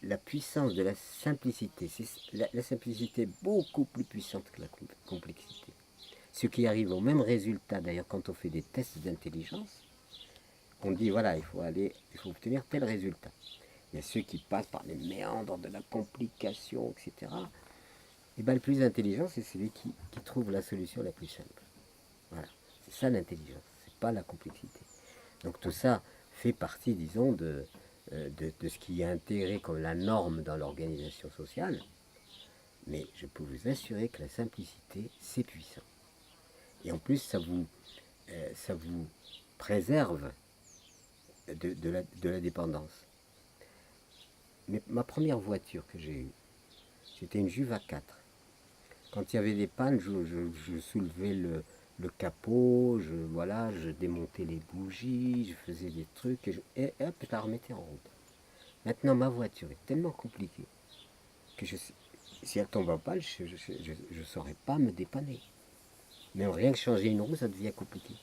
la puissance de la simplicité. La simplicité est beaucoup plus puissante que la complexité. Ce qui arrive au même résultat, d'ailleurs, quand on fait des tests d'intelligence, on dit voilà, il faut obtenir tel résultat. Il y a ceux qui passent par les méandres de la complication, etc. Et bien, le plus intelligent, c'est celui qui trouve la solution la plus simple. Voilà, c'est ça l'intelligence, c'est pas la complexité. Donc tout ça fait partie, disons, de ce qui est intégré comme la norme dans l'organisation sociale. Mais je peux vous assurer que la simplicité, c'est puissant. Et en plus, ça vous préserve de la dépendance. Mais ma première voiture que j'ai eue, c'était une Juve A4. Quand il y avait des pannes, je soulevais le capot, je démontais les bougies, je faisais des trucs, et hop, je la remettais en route. Maintenant, ma voiture est tellement compliquée que si elle tombe en panne, je ne saurais pas me dépanner. Mais rien que changer une roue, ça devient compliqué.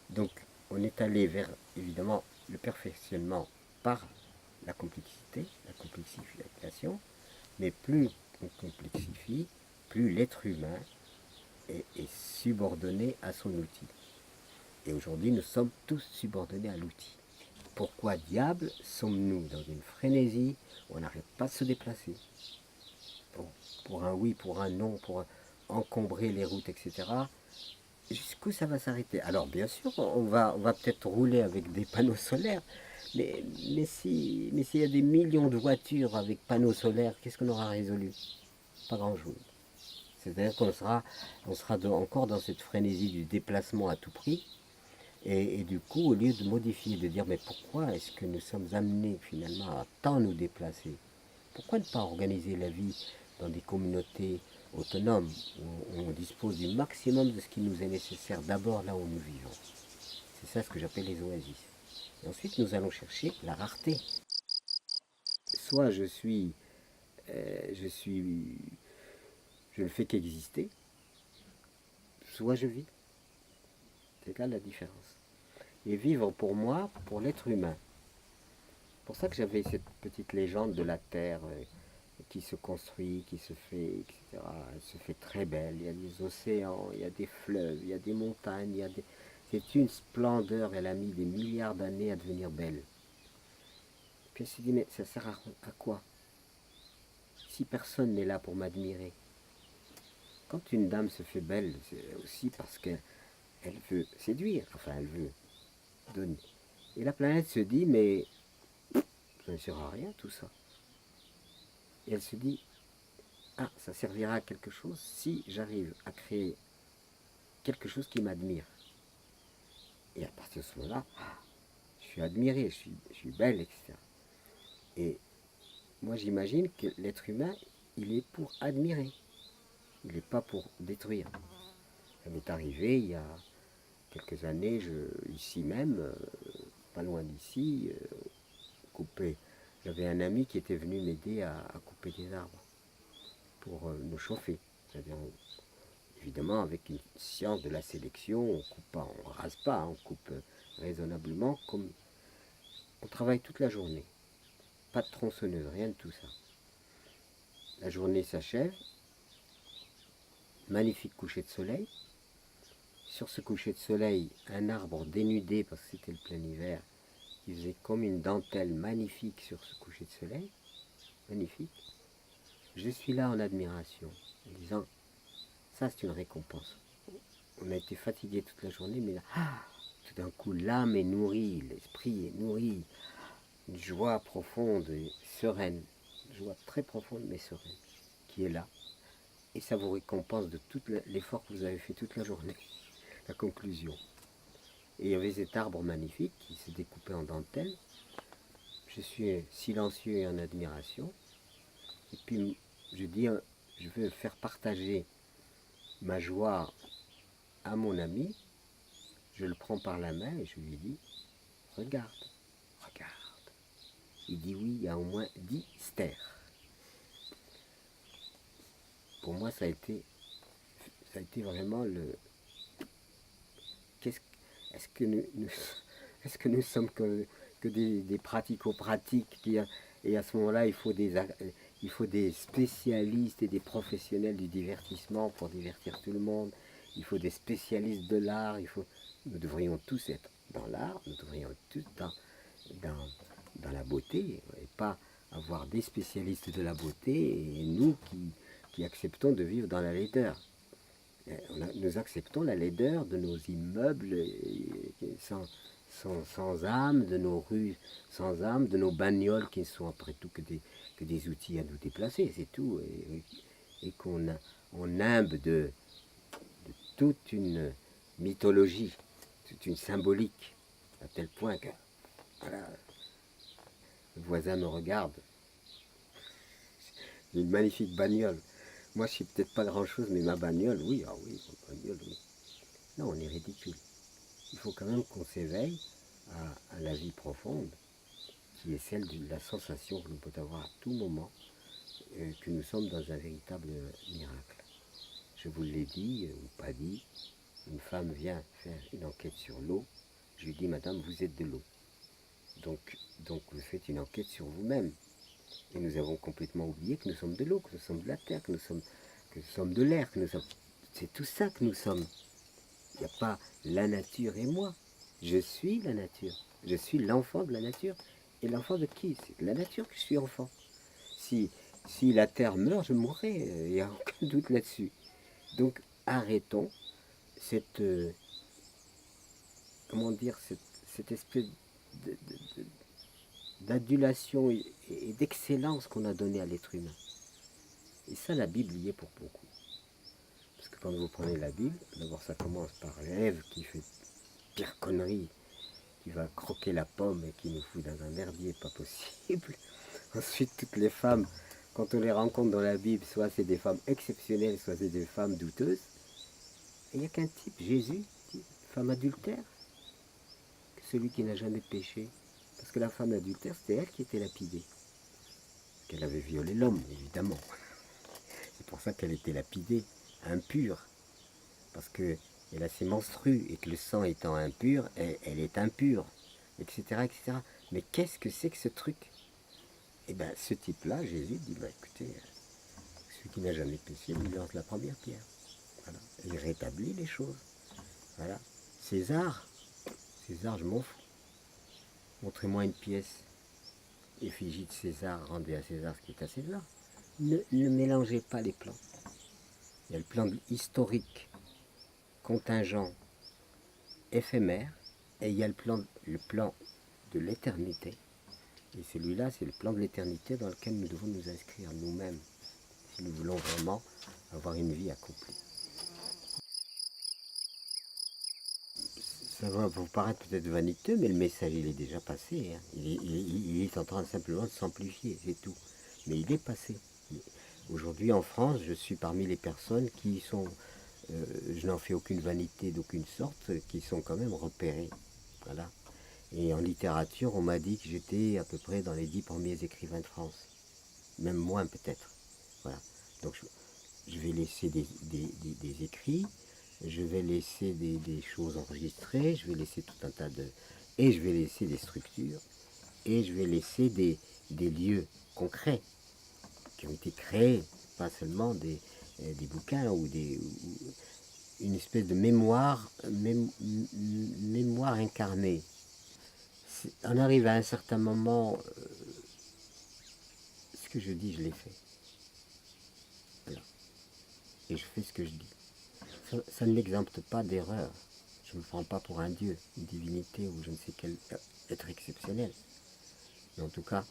Donc, on est allé vers, évidemment, le perfectionnement par la complexité, la complexification, mais plus on complexifie, plus l'être humain est subordonné à son outil. Et aujourd'hui, nous sommes tous subordonnés à l'outil. Pourquoi diable sommes-nous dans une frénésie où on n'arrête pas de se déplacer pour un oui, pour un non, pour encombrer les routes, etc. Jusqu'où ça va s'arrêter? Alors bien sûr, on va peut-être rouler avec des panneaux solaires, mais s'il y a des millions de voitures avec panneaux solaires, qu'est-ce qu'on aura résolu? Pas grand-chose. C'est-à-dire qu'on sera encore dans cette frénésie du déplacement à tout prix. Et du coup, au lieu de modifier, de dire mais pourquoi est-ce que nous sommes amenés finalement à tant nous déplacer? Pourquoi ne pas organiser la vie dans des communautés autonomes où on dispose du maximum de ce qui nous est nécessaire d'abord là où nous vivons? C'est ça ce que j'appelle les oasis. Et ensuite, nous allons chercher la rareté. Soit je ne fais qu'exister, soit je vis. C'est là la différence. Et vivre pour moi, pour l'être humain. C'est pour ça que j'avais cette petite légende de la Terre qui se construit, qui se fait, etc. Elle se fait très belle. Il y a des océans, il y a des fleuves, il y a des montagnes, c'est une splendeur. Elle a mis des milliards d'années à devenir belle. Puis elle s'est dit, mais ça sert à quoi si personne n'est là pour m'admirer? Quand une dame se fait belle, c'est aussi parce qu'elle veut séduire, enfin elle veut donner. Et la planète se dit, mais ça ne sert à rien tout ça. Et elle se dit, ah, ça servira à quelque chose si j'arrive à créer quelque chose qui m'admire. Et à partir de ce moment-là, je suis admiré, je suis belle, etc. Et moi j'imagine que l'être humain, il est pour admirer. Il n'est pas pour détruire. Ça m'est arrivé il y a quelques années, ici même, pas loin d'ici, couper. J'avais un ami qui était venu m'aider à couper des arbres pour nous chauffer. C'est-à-dire, évidemment, avec une science de la sélection, on coupe pas, on rase pas, on coupe raisonnablement, comme on travaille toute la journée. Pas de tronçonneuse, rien de tout ça. La journée s'achève, magnifique coucher de soleil. Sur ce coucher de soleil, un arbre dénudé, parce que c'était le plein hiver, qui faisait comme une dentelle magnifique sur ce coucher de soleil. Magnifique. Je suis là en admiration, en disant, ça c'est une récompense. On a été fatigué toute la journée, mais là, tout d'un coup l'âme est nourrie, l'esprit est nourri, une joie profonde et sereine, une joie très profonde mais sereine, qui est là. Et ça vous récompense de tout l'effort que vous avez fait toute la journée. La conclusion. Et il y avait cet arbre magnifique qui s'est découpé en dentelle. Je suis silencieux et en admiration. Et puis je dis, je veux faire partager ma joie à mon ami. Je le prends par la main et je lui dis, regarde, regarde. Il dit oui, il y a au moins 10 stères. Pour moi, ça a été vraiment le... Est-ce que est-ce que nous sommes que des pratico-pratiques et à ce moment-là, il faut des spécialistes et des professionnels du divertissement pour divertir tout le monde. Il faut des spécialistes de l'art. Nous devrions tous être dans l'art, nous devrions tous dans la beauté, et pas avoir des spécialistes de la beauté et nous qui acceptons de vivre dans la laideur. Nous acceptons la laideur de nos immeubles sans âme, de nos rues sans âme, de nos bagnoles qui ne sont après tout que des outils à nous déplacer, c'est tout. Et on imbe de toute une mythologie, toute une symbolique, à tel point que voilà, le voisin me regarde. J'ai une magnifique bagnole. Moi, je suis peut-être pas grand-chose, mais ma bagnole, oui, ah oui, ma bagnole, oui. Non, on est ridicule. Il faut quand même qu'on s'éveille à la vie profonde, qui est celle de la sensation que l'on peut avoir à tout moment, que nous sommes dans un véritable miracle. Je vous l'ai dit, ou pas dit, une femme vient faire une enquête sur l'eau. Je lui dis, madame, vous êtes de l'eau. Donc vous faites une enquête sur vous-même. Et nous avons complètement oublié que nous sommes de l'eau, que nous sommes de la terre, que nous sommes de l'air, que nous sommes... C'est tout ça que nous sommes. Il n'y a pas la nature et moi. Je suis la nature. Je suis l'enfant de la nature. Et l'enfant de qui? C'est de la nature que je suis enfant. Si la terre meurt, je mourrai. Il n'y a aucun doute là-dessus. Donc arrêtons cette... comment dire, cette espèce d'adulation et d'excellence qu'on a donnée à l'être humain. Et ça, la Bible y est pour beaucoup. Parce que quand vous prenez la Bible, d'abord ça commence par Ève qui fait pire connerie, qui va croquer la pomme et qui nous fout dans un merdier pas possible. Ensuite, toutes les femmes, quand on les rencontre dans la Bible, soit c'est des femmes exceptionnelles, soit c'est des femmes douteuses. Et il n'y a qu'un type, Jésus, femme adultère, que celui qui n'a jamais péché. Parce que la femme adultère, c'était elle qui était lapidée. Parce qu'elle avait violé l'homme, évidemment. C'est pour ça qu'elle était lapidée, impure. Parce qu'elle a ses menstrues et que le sang étant impur, elle est impure, etc., etc. Mais qu'est-ce que c'est que ce truc? Eh bien, ce type-là, Jésus dit, bah, écoutez, celui qui n'a jamais péché, lui lance la première pierre. Voilà. Il rétablit les choses. Voilà. César, je m'en fous. Montrez-moi une pièce. Effigie de César, rendez à César ce qui est à César. Ne mélangez pas les plans. Il y a le plan historique, contingent, éphémère, et il y a le plan de l'éternité. Et celui-là, c'est le plan de l'éternité dans lequel nous devons nous inscrire nous-mêmes, si nous voulons vraiment avoir une vie accomplie. Ça va vous paraître peut-être vaniteux, mais le message, il est déjà passé. Hein. Il est en train simplement de s'amplifier, c'est tout. Mais il est passé. Aujourd'hui, en France, je suis parmi les personnes qui sont, je n'en fais aucune vanité d'aucune sorte, qui sont quand même repérées. Voilà. Et en littérature, on m'a dit que j'étais à peu près dans les 10 premiers écrivains de France. Même moins peut-être. Voilà. Donc je vais laisser des écrits, je vais laisser des choses enregistrées, je vais laisser tout un tas de... Et je vais laisser des structures, et je vais laisser des lieux concrets qui ont été créés, pas seulement des bouquins ou une espèce de mémoire incarnée. On arrive à un certain moment, ce que je dis, je l'ai fait. Voilà. Et je fais ce que je dis. Ça ne m'exempte pas d'erreur. je ne me prends pas pour un dieu, une divinité ou je ne sais quel être exceptionnel. Mais en tout cas,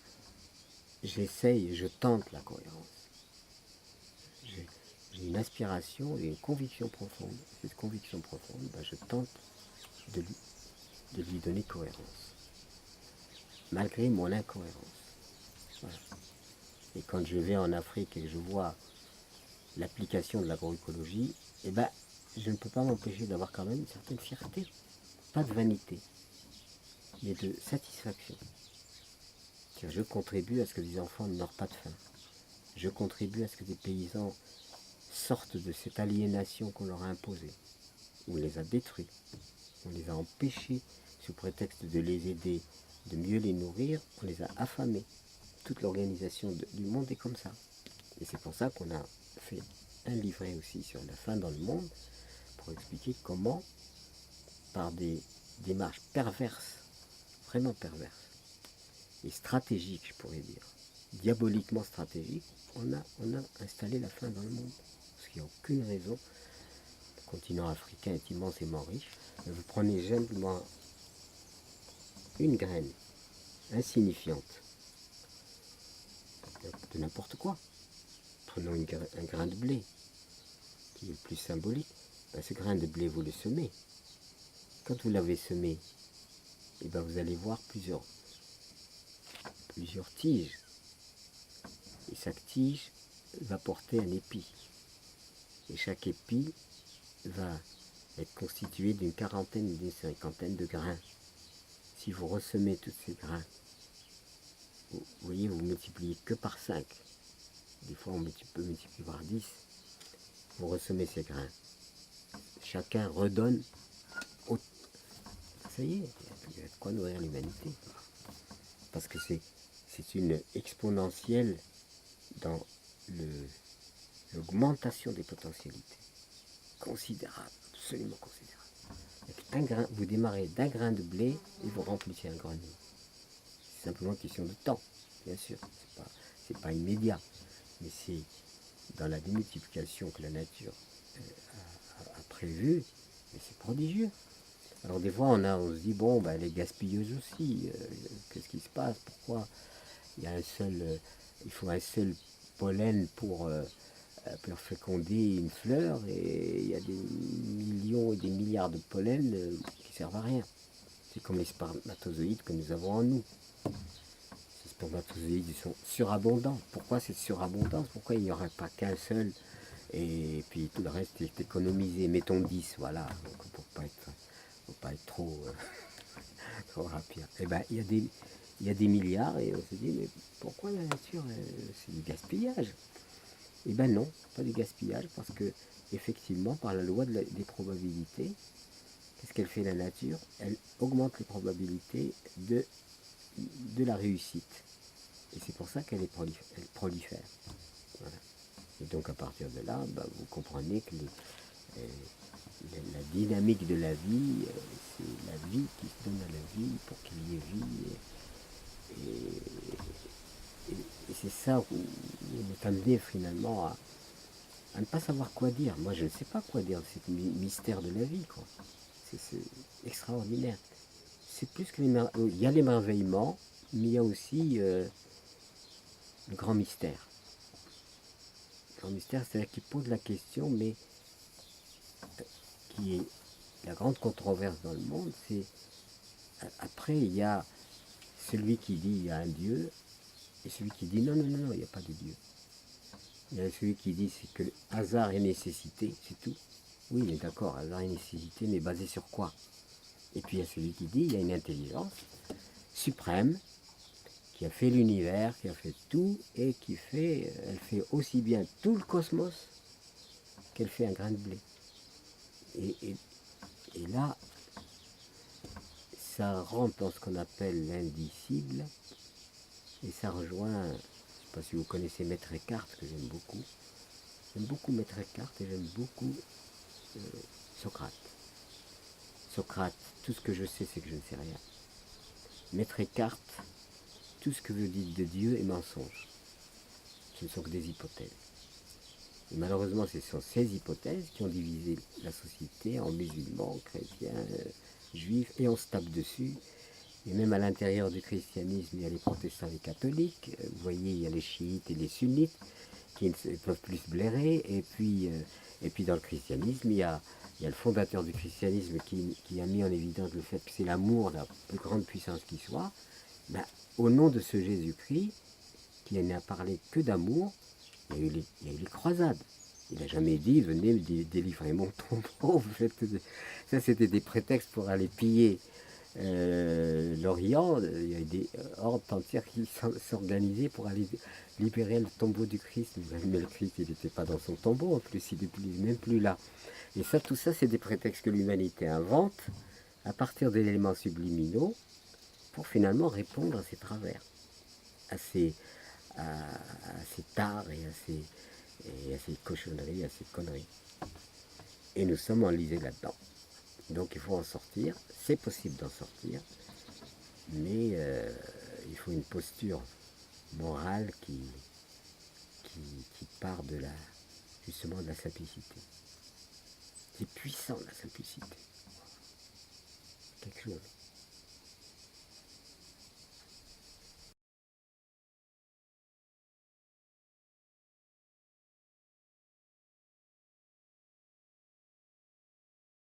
j'essaye, je tente la cohérence. J'ai une aspiration et une conviction profonde. Cette conviction profonde, je tente de lui donner cohérence, malgré mon incohérence. Voilà. Et quand je vais en Afrique et que je vois l'application de l'agroécologie, je ne peux pas m'empêcher d'avoir quand même une certaine fierté. Pas de vanité, mais de satisfaction. Je contribue à ce que des enfants ne meurent pas de faim. Je contribue à ce que des paysans sortent de cette aliénation qu'on leur a imposée. On les a détruits. On les a empêchés, sous prétexte de les aider, de mieux les nourrir, on les a affamés. Toute l'organisation du monde est comme ça. Et c'est pour ça qu'on a fait un livret aussi sur la faim dans le monde, pour expliquer comment, par des démarches perverses, vraiment perverses, et stratégiques, je pourrais dire, diaboliquement stratégiques, on a installé la faim dans le monde. Parce qu'il n'y a aucune raison. Le continent africain est immensément riche. Vous prenez simplement une graine insignifiante de n'importe quoi. Prenons un grain de blé, qui est le plus symbolique. Ce grain de blé, vous le semez. Quand vous l'avez semé, vous allez voir plusieurs tiges. Et chaque tige va porter un épi. Et chaque épi va être constitué d'une quarantaine ou d'une cinquantaine de grains. Si vous ressemez tous ces grains, vous voyez, vous multipliez que par 5. Des fois, on peut multiplier par 10. Vous ressemez ces grains. Chacun redonne. Ça y est, il y a de quoi nourrir l'humanité. Parce que c'est une exponentielle dans l'augmentation des potentialités. Considérable, absolument considérable. Vous démarrez d'un grain de blé et vous remplissez un grenier. C'est simplement une question de temps, bien sûr. C'est pas immédiat. Mais c'est dans la démultiplication que la nature a prévue, mais c'est prodigieux. Alors des fois on se dit, bon, elle est gaspilleuse aussi, qu'est-ce qui se passe, pourquoi il faut un seul pollen pour féconder une fleur, et il y a des millions et des milliards de pollen qui ne servent à rien. C'est comme les spermatozoïdes que nous avons en nous. Ces spermatozoïdes sont surabondants. Pourquoi cette surabondance? Pourquoi il n'y aurait pas qu'un seul, et puis tout le reste est économisé? Mettons 10, voilà, donc pour pas être trop, trop rapide. Il y a des milliards, et on se dit, mais pourquoi la nature, c'est du gaspillage? Non, pas du gaspillage, parce que effectivement, par la loi des probabilités, qu'est-ce qu'elle fait la nature? Elle augmente les probabilités de la réussite. Et c'est pour ça qu'elle prolifère. Voilà. Et donc à partir de là, vous comprenez que la dynamique de la vie, c'est la vie qui se donne à la vie pour qu'il y ait vie. Et c'est ça où on est amené finalement à ne pas savoir quoi dire. Moi, je ne sais pas quoi dire, c'est le mystère de la vie, quoi. C'est extraordinaire. C'est plus que il y a l'émerveillement, mais il y a aussi le grand mystère. Le grand mystère, c'est-à-dire qu'il pose la question, mais qui est la grande controverse dans le monde, c'est après il y a celui qui dit il y a un Dieu, et celui qui dit non, il n'y a pas de Dieu. Il y a celui qui dit c'est que hasard et nécessité, c'est tout. Oui, il est d'accord, hasard et nécessité, mais basé sur quoi? Et puis il y a celui qui dit il y a une intelligence suprême qui a fait l'univers, qui a fait tout, et elle fait aussi bien tout le cosmos qu'elle fait un grain de blé. Et là, ça rentre dans ce qu'on appelle l'indicible, et ça rejoint, je ne sais pas si vous connaissez Maître Eckhart, que j'aime beaucoup. J'aime beaucoup Maître Eckhart et j'aime beaucoup Socrate. Socrate, tout ce que je sais, c'est que je ne sais rien. Maître Eckhart, tout ce que vous dites de Dieu est mensonge. Ce ne sont que des hypothèses. Et malheureusement, ce sont ces hypothèses qui ont divisé la société en musulmans, chrétiens, juifs, et on se tape dessus. Et même à l'intérieur du christianisme, il y a les protestants et les catholiques. Vous voyez, il y a les chiites et les sunnites qui ne peuvent plus se blairer. Et puis dans le christianisme, il y a le fondateur du christianisme qui a mis en évidence le fait que c'est l'amour la plus grande puissance qui soit. Ben, au nom de ce Jésus-Christ, qui n'a parlé que d'amour, il y a eu les croisades. Il n'a jamais dit, venez me délivrer mon tombeau. Ça, c'était des prétextes pour aller piller l'Orient. Il y avait des hordes entières qui s'organisaient pour aller libérer le tombeau du Christ. Mais le Christ, il n'était pas dans son tombeau, en plus, il n'est même plus là. Et ça, tout ça, c'est des prétextes que l'humanité invente à partir d'éléments subliminaux pour finalement répondre à ses travers, à ses tares et à ces cochonneries, à ces conneries. Et nous sommes enlisés là-dedans. Donc il faut en sortir, c'est possible d'en sortir, mais il faut une posture morale qui part justement de la simplicité. C'est puissant la simplicité. Quelque chose.